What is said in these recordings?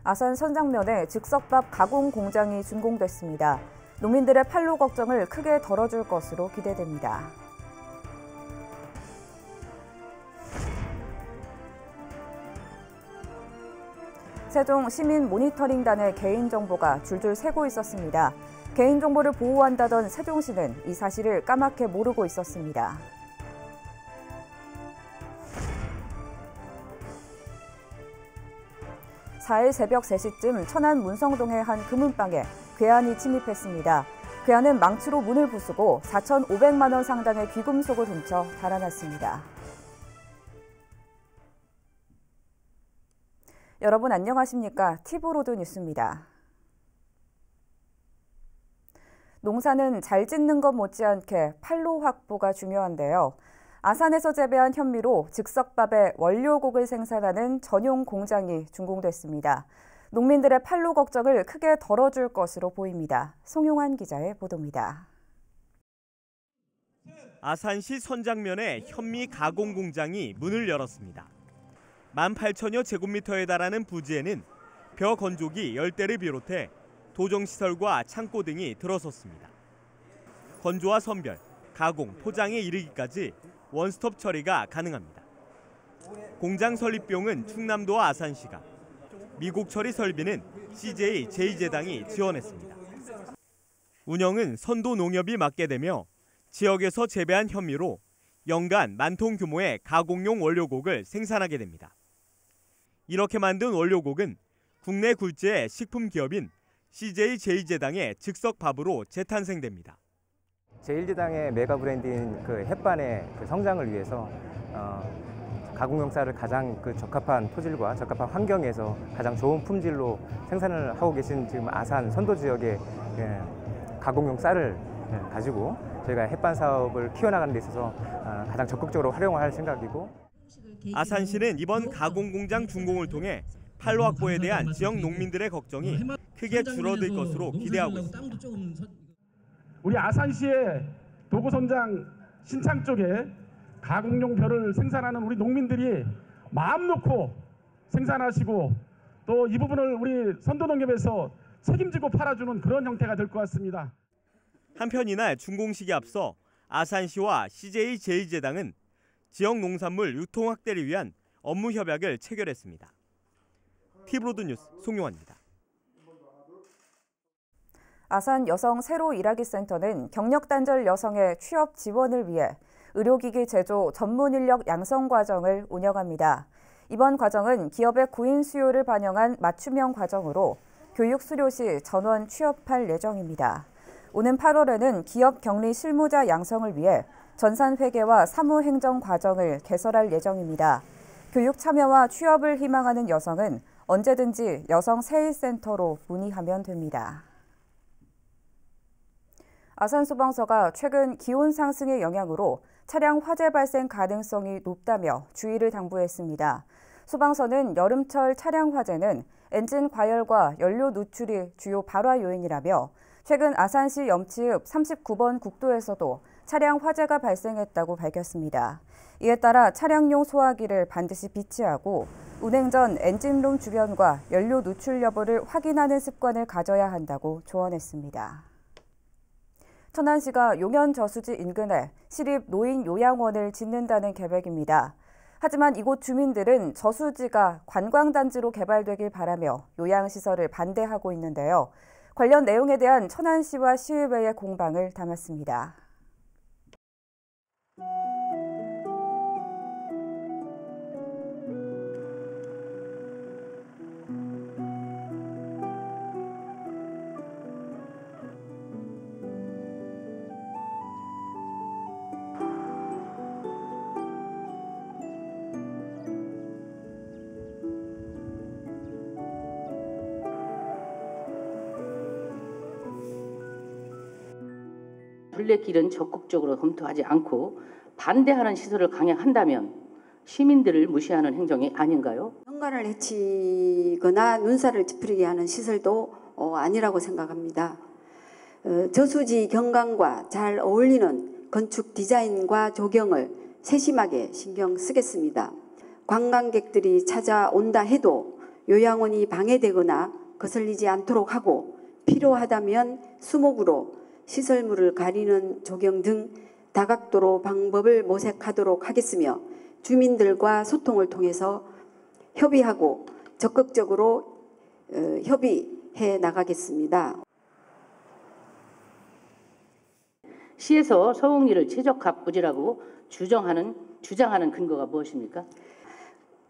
아산 선장면에 즉석밥 가공 공장이 준공됐습니다. 농민들의 판로 걱정을 크게 덜어줄 것으로 기대됩니다. 세종 시민 모니터링단의 개인정보가 줄줄 새고 있었습니다. 개인정보를 보호한다던 세종시는 이 사실을 까맣게 모르고 있었습니다. 4일 새벽 3시쯤 천안 문성동의 한 금은방에 괴한이 침입했습니다. 괴한은 망치로 문을 부수고 4,500만 원 상당의 귀금속을 훔쳐 달아났습니다. 여러분 안녕하십니까? 티브로드 뉴스입니다. 농사는 잘 짓는 것 못지않게 판로 확보가 중요한데요. 아산에서 재배한 현미로 즉석밥의 원료곡을 생산하는 전용 공장이 준공됐습니다. 농민들의 판로 걱정을 크게 덜어줄 것으로 보입니다. 송용환 기자의 보도입니다. 아산시 선장면에 현미 가공 공장이 문을 열었습니다. 18,000여 제곱미터에 달하는 부지에는 벼 건조기 10대를 비롯해 도정시설과 창고 등이 들어섰습니다. 건조와 선별, 가공, 포장에 이르기까지 원스톱 처리가 가능합니다. 공장 설립 비용은 충남도와 아산시가, 미국 처리 설비는 CJ 제2제당이 지원했습니다. 운영은 선도농협이 맡게 되며 지역에서 재배한 현미로 연간 10,000톤 규모의 가공용 원료곡을 생산하게 됩니다. 이렇게 만든 원료곡은 국내 굴지의 식품 기업인 CJ 제2제당의 즉석밥으로 재탄생됩니다. 제1제당의 메가 브랜드인 햇반의 성장을 위해서 가공용 쌀을 가장 적합한 토질과 적합한 환경에서 가장 좋은 품질로 생산을 하고 계신 지금 아산 선도 지역의 가공용 쌀을 가지고 저희가 햇반 사업을 키워나가는 데 있어서 가장 적극적으로 활용할 생각이고, 아산시는 이번 가공공장 준공을 통해 판로 확보에 대한 지역 농민들의 걱정이 크게 줄어들 것으로 기대하고 있습니다. 우리 아산시의 도구선장 신창 쪽에 가공용 벼를 생산하는 우리 농민들이 마음 놓고 생산하시고 또 이 부분을 우리 선도농협에서 책임지고 팔아주는 그런 형태가 될 것 같습니다. 한편 이날 준공식에 앞서 아산시와 CJ 제2제당은 지역 농산물 유통 확대를 위한 업무 협약을 체결했습니다. 티브로드 뉴스 송용환입니다. 아산 여성 새로 일하기 센터는 경력 단절 여성의 취업 지원을 위해 의료기기 제조 전문 인력 양성 과정을 운영합니다. 이번 과정은 기업의 구인 수요를 반영한 맞춤형 과정으로 교육 수료 시 전원 취업할 예정입니다. 오는 8월에는 기업 격리 실무자 양성을 위해 전산회계와 사무행정 과정을 개설할 예정입니다. 교육 참여와 취업을 희망하는 여성은 언제든지 여성 세일센터로 문의하면 됩니다. 아산소방서가 최근 기온 상승의 영향으로 차량 화재 발생 가능성이 높다며 주의를 당부했습니다. 소방서는 여름철 차량 화재는 엔진 과열과 연료 누출이 주요 발화 요인이라며 최근 아산시 염치읍 39번 국도에서도 차량 화재가 발생했다고 밝혔습니다. 이에 따라 차량용 소화기를 반드시 비치하고 운행 전 엔진룸 주변과 연료 누출 여부를 확인하는 습관을 가져야 한다고 조언했습니다. 천안시가 용현 저수지 인근에 시립 노인 요양원을 짓는다는 계획입니다. 하지만 이곳 주민들은 저수지가 관광단지로 개발되길 바라며 요양시설을 반대하고 있는데요. 관련 내용에 대한 천안시와 시의회의 공방을 담았습니다. 둘레길은 적극적으로 검토하지 않고 반대하는 시설을 강행한다면 시민들을 무시하는 행정이 아닌가요? 현관을 해치거나 눈살을 찌푸리게 하는 시설도 아니라고 생각합니다. 저수지 경관과 잘 어울리는 건축 디자인과 조경을 세심하게 신경 쓰겠습니다. 관광객들이 찾아온다 해도 요양원이 방해되거나 거슬리지 않도록 하고 필요하다면 수목으로 시설물을 가리는 조경 등 다각도로 방법을 모색하도록 하겠으며 주민들과 소통을 통해서 협의하고 적극적으로 협의해 나가겠습니다. 시에서 서옥리를 최적합 부지라고 주장하는 근거가 무엇입니까?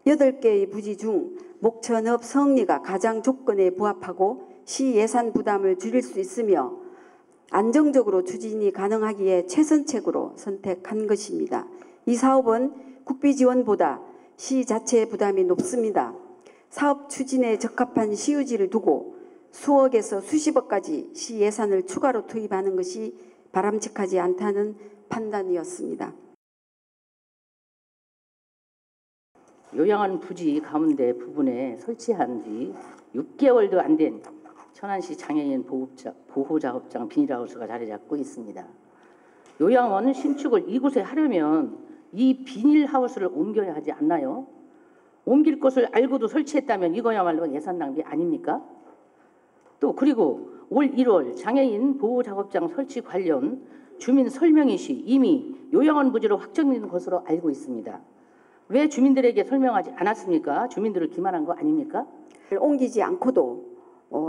8개의 부지 중 목천읍 서옥리가 가장 조건에 부합하고 시 예산 부담을 줄일 수 있으며 안정적으로 추진이 가능하기에 최선책으로 선택한 것입니다. 이 사업은 국비 지원보다 시 자체 부담이 높습니다. 사업 추진에 적합한 시유지를 두고 수억에서 수십억까지 시 예산을 추가로 투입하는 것이 바람직하지 않다는 판단이었습니다. 요양원 부지 가운데 부분에 설치한 지 6개월도 안 된 천안시 장애인 보호작업장 비닐하우스가 자리 잡고 있습니다. 요양원 신축을 이곳에 하려면 이 비닐하우스를 옮겨야 하지 않나요? 옮길 것을 알고도 설치했다면 이거야말로 예산 낭비 아닙니까? 또 그리고 올 1월 장애인 보호작업장 설치 관련 주민 설명회 시 이미 요양원 부지로 확정된 것으로 알고 있습니다. 왜 주민들에게 설명하지 않았습니까? 주민들을 기만한 거 아닙니까? 옮기지 않고도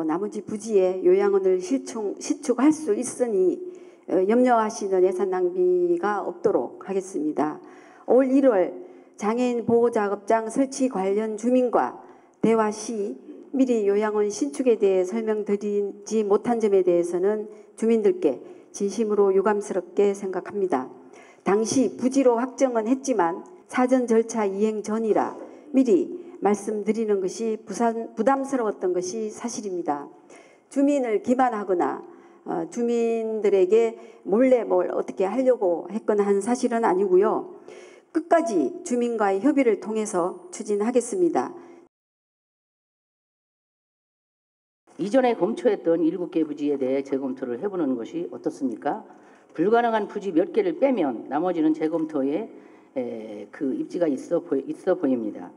나머지 부지에 요양원을 시축할 수 있으니 염려하시는 예산 낭비가 없도록 하겠습니다. 올 1월 장애인 보호작업장 설치 관련 주민과 대화 시 미리 요양원 신축에 대해 설명드리지 못한 점에 대해서는 주민들께 진심으로 유감스럽게 생각합니다. 당시 부지로 확정은 했지만 사전 절차 이행 전이라 미리 말씀드리는 것이 부담스러웠던 것이 사실입니다. 주민을 기만하거나 주민들에게 몰래 뭘 어떻게 하려고 했거나 한 사실은 아니고요. 끝까지 주민과의 협의를 통해서 추진하겠습니다. 이전에 검토했던 7개 부지에 대해 재검토를 해보는 것이 어떻습니까? 불가능한 부지 몇 개를 빼면 나머지는 재검토에 그 입지가 있어 보입니다.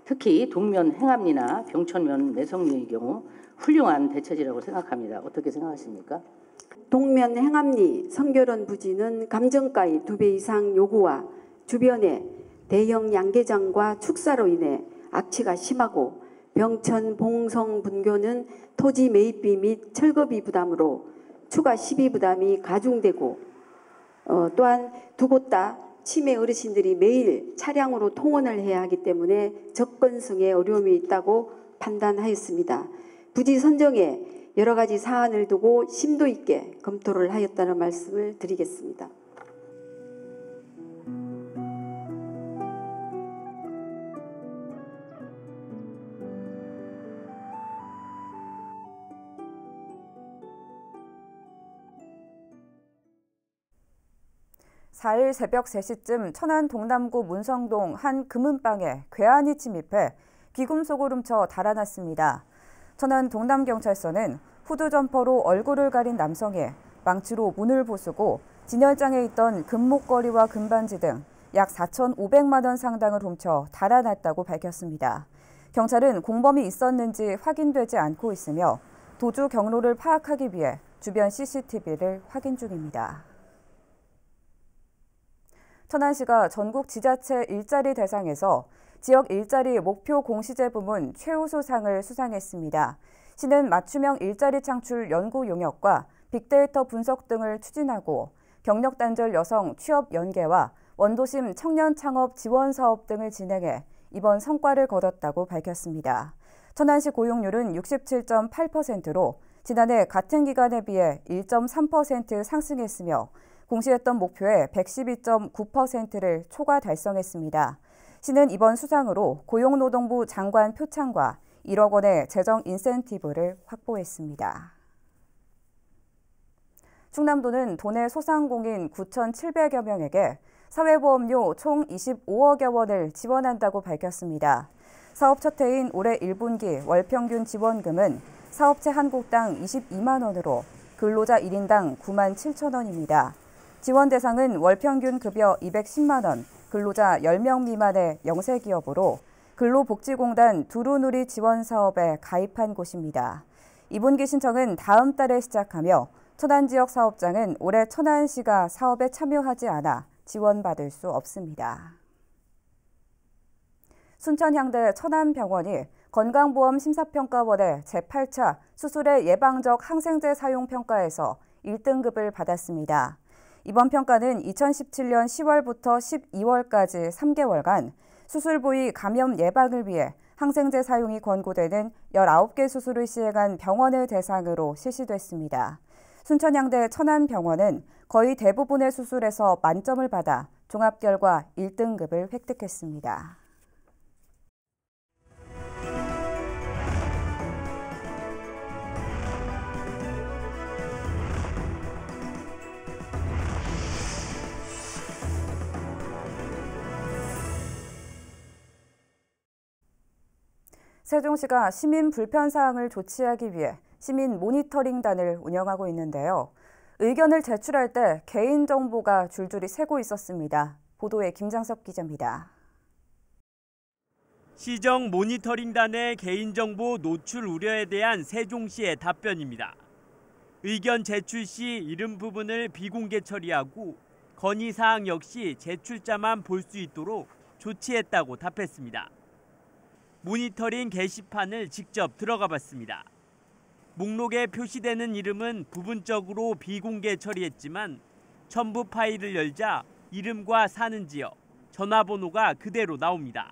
특히 동면 행암리나 병천면 매성리의 경우 훌륭한 대체지라고 생각합니다. 어떻게 생각하십니까? 동면 행암리 성결원 부지는 감정가의 2배 이상 요구와 주변에 대형 양계장과 축사로 인해 악취가 심하고 병천 봉성 분교는 토지 매입비 및 철거비 부담으로 추가 시비 부담이 가중되고 또한 두 곳 다 치매 어르신들이 매일 차량으로 통원을 해야 하기 때문에 접근성에 어려움이 있다고 판단하였습니다. 부지 선정에 여러 가지 사안을 두고 심도 있게 검토를 하였다는 말씀을 드리겠습니다. (4일) 새벽 3시쯤 천안 동남구 문성동 한 금은방에 괴한이 침입해 귀금속을 훔쳐 달아났습니다. 천안 동남경찰서는 후드 점퍼로 얼굴을 가린 남성이 망치로 문을 부수고 진열장에 있던 금목걸이와 금반지 등 약 4,500만 원 상당을 훔쳐 달아났다고 밝혔습니다. 경찰은 공범이 있었는지 확인되지 않고 있으며 도주 경로를 파악하기 위해 주변 CCTV를 확인 중입니다. 천안시가 전국 지자체 일자리 대상에서 지역 일자리 목표 공시제 부문 최우수상을 수상했습니다. 시는 맞춤형 일자리 창출 연구 용역과 빅데이터 분석 등을 추진하고 경력 단절 여성 취업 연계와 원도심 청년 창업 지원 사업 등을 진행해 이번 성과를 거뒀다고 밝혔습니다. 천안시 고용률은 67.8%로 지난해 같은 기간에 비해 1.3% 상승했으며 공시했던 목표의 112.9%를 초과 달성했습니다. 시는 이번 수상으로 고용노동부 장관 표창과 1억 원의 재정 인센티브를 확보했습니다. 충남도는 도내 소상공인 9,700여 명에게 사회보험료 총 25억여 원을 지원한다고 밝혔습니다. 사업 첫 해인 올해 1분기 월평균 지원금은 사업체 한 곳당 22만 원으로 근로자 1인당 9만 7천 원입니다. 지원 대상은 월평균 급여 210만 원, 근로자 10명 미만의 영세기업으로 근로복지공단 두루누리 지원사업에 가입한 곳입니다. 2분기 신청은 다음 달에 시작하며 천안지역 사업장은 올해 천안시가 사업에 참여하지 않아 지원받을 수 없습니다. 순천향대 천안병원이 건강보험 심사평가원의 제8차 수술의 예방적 항생제 사용 평가에서 1등급을 받았습니다. 이번 평가는 2017년 10월부터 12월까지 3개월간 수술 부위 감염 예방을 위해 항생제 사용이 권고되는 19개 수술을 시행한 병원을 대상으로 실시됐습니다. 순천향대 천안병원은 거의 대부분의 수술에서 만점을 받아 종합결과 1등급을 획득했습니다. 세종시가 시민 불편 사항을 조치하기 위해 시민 모니터링단을 운영하고 있는데요. 의견을 제출할 때 개인정보가 줄줄이 새고 있었습니다. 보도에 김장섭 기자입니다. 시정 모니터링단의 개인정보 노출 우려에 대한 세종시의 답변입니다. 의견 제출 시 이름 부분을 비공개 처리하고 건의사항 역시 제출자만 볼 수 있도록 조치했다고 답했습니다. 모니터링 게시판을 직접 들어가 봤습니다. 목록에 표시되는 이름은 부분적으로 비공개 처리했지만 첨부 파일을 열자 이름과 사는 지역, 전화번호가 그대로 나옵니다.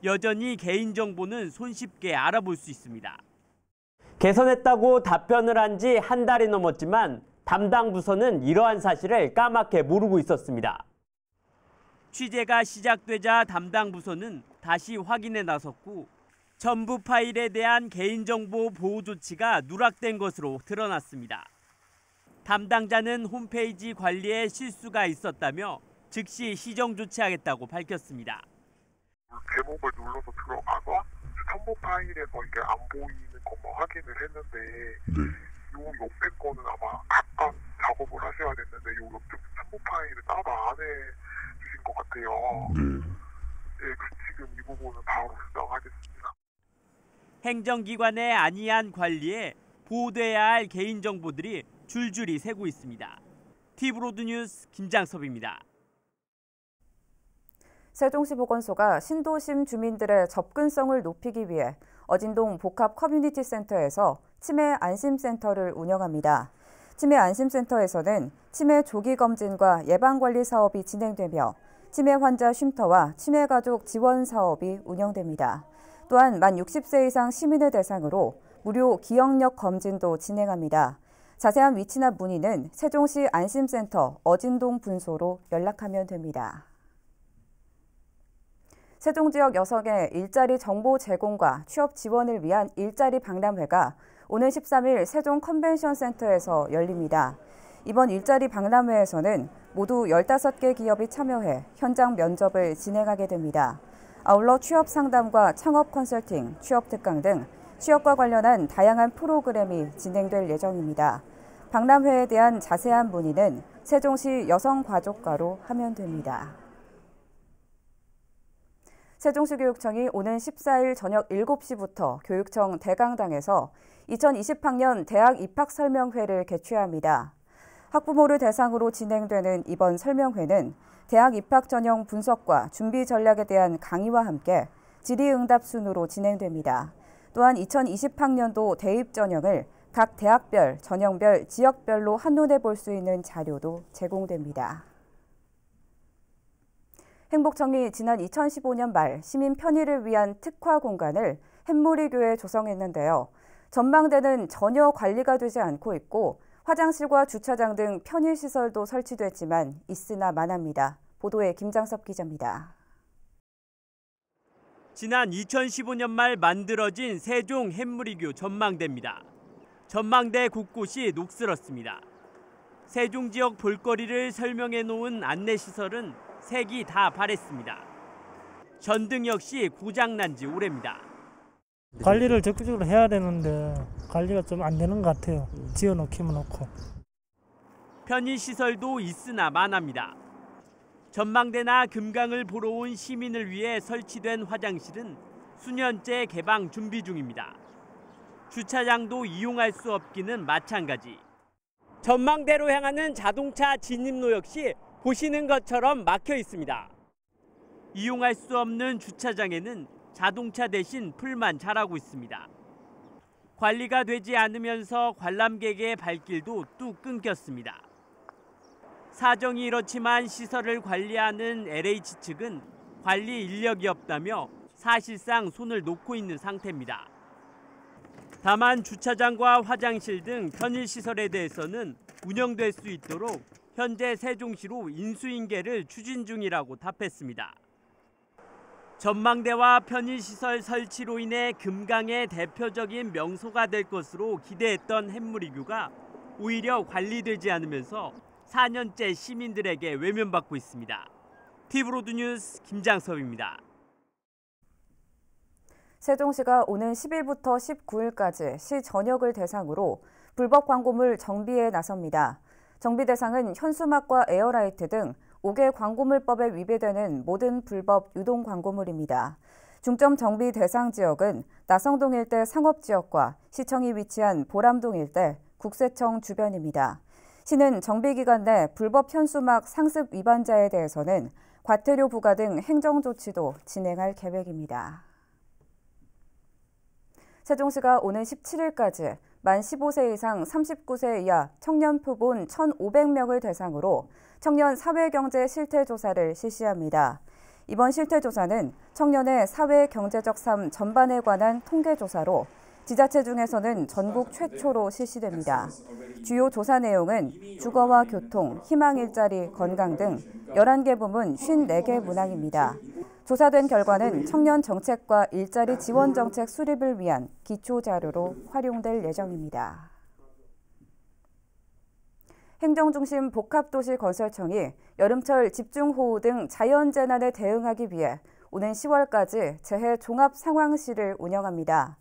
여전히 개인정보는 손쉽게 알아볼 수 있습니다. 개선했다고 답변을 한 지 한 달이 넘었지만 담당 부서는 이러한 사실을 까맣게 모르고 있었습니다. 취재가 시작되자 담당 부서는 다시 확인에 나섰고 첨부 파일에 대한 개인정보 보호 조치가 누락된 것으로 드러났습니다. 담당자는 홈페이지 관리에 실수가 있었다며 즉시 시정 조치하겠다고 밝혔습니다. 제목을 눌러서 들어가서 첨부 파일에서 이게 안 보이는 것만 확인을 했는데 요 옆에 거는 아마 각각 작업을 하셔야 됐는데 요 옆쪽 첨부 파일을 따로 안 해주신 것 같아요. 네, 지금 이 부분은 바로 수정하겠습니다. 행정기관의 안이한 관리에 보호돼야 할 개인정보들이 줄줄이 새고 있습니다. 티브로드뉴스 김장섭입니다. 세종시 보건소가 신도심 주민들의 접근성을 높이기 위해 어진동 복합 커뮤니티 센터에서 치매 안심센터를 운영합니다. 치매 안심센터에서는 치매 조기 검진과 예방관리 사업이 진행되며 치매 환자 쉼터와 치매 가족 지원 사업이 운영됩니다. 또한 만 60세 이상 시민을 대상으로 무료 기억력 검진도 진행합니다. 자세한 위치나 문의는 세종시 안심센터 어진동 분소로 연락하면 됩니다. 세종 지역 여성의 일자리 정보 제공과 취업 지원을 위한 일자리 박람회가 오는 13일 세종 컨벤션 센터에서 열립니다. 이번 일자리 박람회에서는 모두 15개 기업이 참여해 현장 면접을 진행하게 됩니다. 아울러 취업 상담과 창업 컨설팅, 취업 특강 등 취업과 관련한 다양한 프로그램이 진행될 예정입니다. 박람회에 대한 자세한 문의는 세종시 여성가족과로 하면 됩니다. 세종시 교육청이 오는 14일 저녁 7시부터 교육청 대강당에서 2020학년 대학 입학 설명회를 개최합니다. 학부모를 대상으로 진행되는 이번 설명회는 대학 입학 전형 분석과 준비 전략에 대한 강의와 함께 질의응답 순으로 진행됩니다. 또한 2020학년도 대입 전형을 각 대학별, 전형별, 지역별로 한눈에 볼 수 있는 자료도 제공됩니다. 행복청이 지난 2015년 말 시민 편의를 위한 특화 공간을 햇무리교에 조성했는데요. 전망대는 전혀 관리가 되지 않고 있고 화장실과 주차장 등 편의시설도 설치됐지만 있으나 마나입니다. 보도에 김장섭 기자입니다. 지난 2015년 말 만들어진 세종 햇무리교 전망대입니다. 전망대 곳곳이 녹슬었습니다. 세종 지역 볼거리를 설명해 놓은 안내시설은 색이 다 바랬습니다. 전등 역시 고장난 지 오래입니다. 관리를 적극적으로 해야 되는데 관리가 좀 안 되는 것 같아요. 지어놓기만 놓고. 편의시설도 있으나 마나입니다. 전망대나 금강을 보러 온 시민을 위해 설치된 화장실은 수년째 개방 준비 중입니다. 주차장도 이용할 수 없기는 마찬가지. 전망대로 향하는 자동차 진입로 역시 보시는 것처럼 막혀 있습니다. 이용할 수 없는 주차장에는 자동차 대신 풀만 자라고 있습니다. 관리가 되지 않으면서 관람객의 발길도 뚝 끊겼습니다. 사정이 이렇지만 시설을 관리하는 LH 측은 관리 인력이 없다며 사실상 손을 놓고 있는 상태입니다. 다만 주차장과 화장실 등 편의시설에 대해서는 운영될 수 있도록 현재 세종시로 인수인계를 추진 중이라고 답했습니다. 전망대와 편의시설 설치로 인해 금강의 대표적인 명소가 될 것으로 기대했던 햇물이교가 오히려 관리되지 않으면서 4년째 시민들에게 외면받고 있습니다. TV로드 뉴스 김장섭입니다. 세종시가 오는 10일부터 19일까지 시 전역을 대상으로 불법 광고물 정비에 나섭니다. 정비 대상은 현수막과 에어라이트 등 5개 광고물법에 위배되는 모든 불법 유동 광고물입니다. 중점 정비 대상 지역은 나성동 일대 상업지역과 시청이 위치한 보람동 일대, 국세청 주변입니다. 시는 정비기간 내 불법 현수막 상습 위반자에 대해서는 과태료 부과 등 행정조치도 진행할 계획입니다. 세종시가 오는 17일까지 만 15세 이상 39세 이하 청년 표본 1,500명을 대상으로 청년 사회경제 실태조사를 실시합니다. 이번 실태조사는 청년의 사회경제적 삶 전반에 관한 통계조사로 지자체 중에서는 전국 최초로 실시됩니다. 주요 조사 내용은 주거와 교통, 희망 일자리, 건강 등 11개 부문 54개 문항입니다. 조사된 결과는 청년 정책과 일자리 지원 정책 수립을 위한 기초 자료로 활용될 예정입니다. 행정중심 복합도시건설청이 여름철 집중호우 등 자연재난에 대응하기 위해 오는 10월까지 재해 종합상황실을 운영합니다.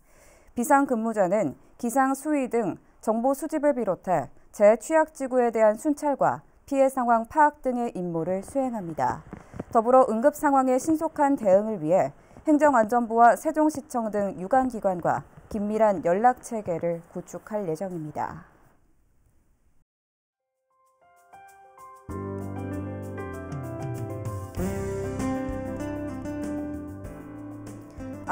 비상근무자는 기상 수위 등 정보 수집을 비롯해 재해 취약지구에 대한 순찰과 피해 상황 파악 등의 임무를 수행합니다. 더불어 응급 상황의 신속한 대응을 위해 행정안전부와 세종시청 등 유관기관과 긴밀한 연락체계를 구축할 예정입니다.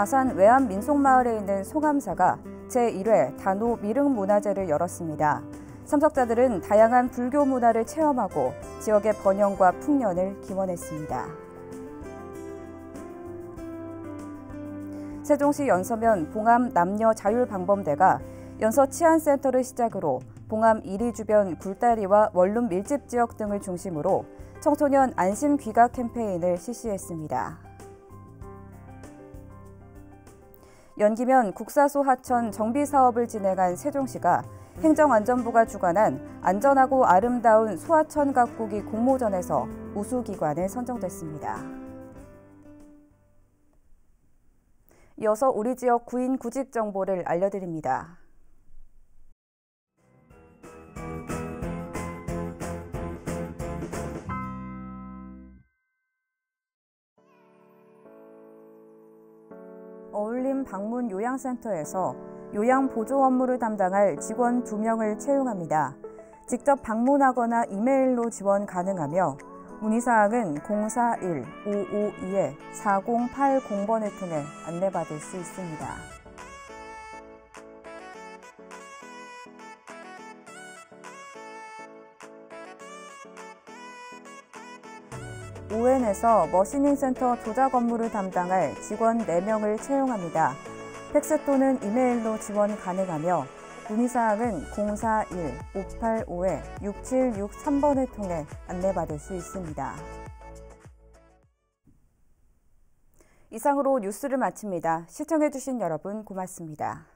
아산 외암 민속마을에 있는 소감사가 제1회 단오 미륵문화제를 열었습니다. 참석자들은 다양한 불교 문화를 체험하고 지역의 번영과 풍년을 기원했습니다. 세종시 연서면 봉암 남녀자율방범대가 연서 치안센터를 시작으로 봉암 1리 주변 굴다리와 원룸 밀집 지역 등을 중심으로 청소년 안심 귀가 캠페인을 실시했습니다. 연기면 국사소 하천 정비 사업을 진행한 세종시가 행정안전부가 주관한 안전하고 아름다운 소하천 가꾸기 공모전에서 우수기관에 선정됐습니다. 이어서 우리 지역 구인 구직 정보를 알려드립니다. 어울림 방문 요양센터에서 요양 보조 업무를 담당할 직원 2명을 채용합니다. 직접 방문하거나 이메일로 지원 가능하며 문의사항은 041-552-4080번을 통해 안내받을 수 있습니다. ON에서 머신인센터 조작 업무를 담당할 직원 4명을 채용합니다. 팩스 또는 이메일로 지원 가능하며 문의사항은 041-585-6763번을 통해 안내받을 수 있습니다. 이상으로 뉴스를 마칩니다. 시청해주신 여러분 고맙습니다.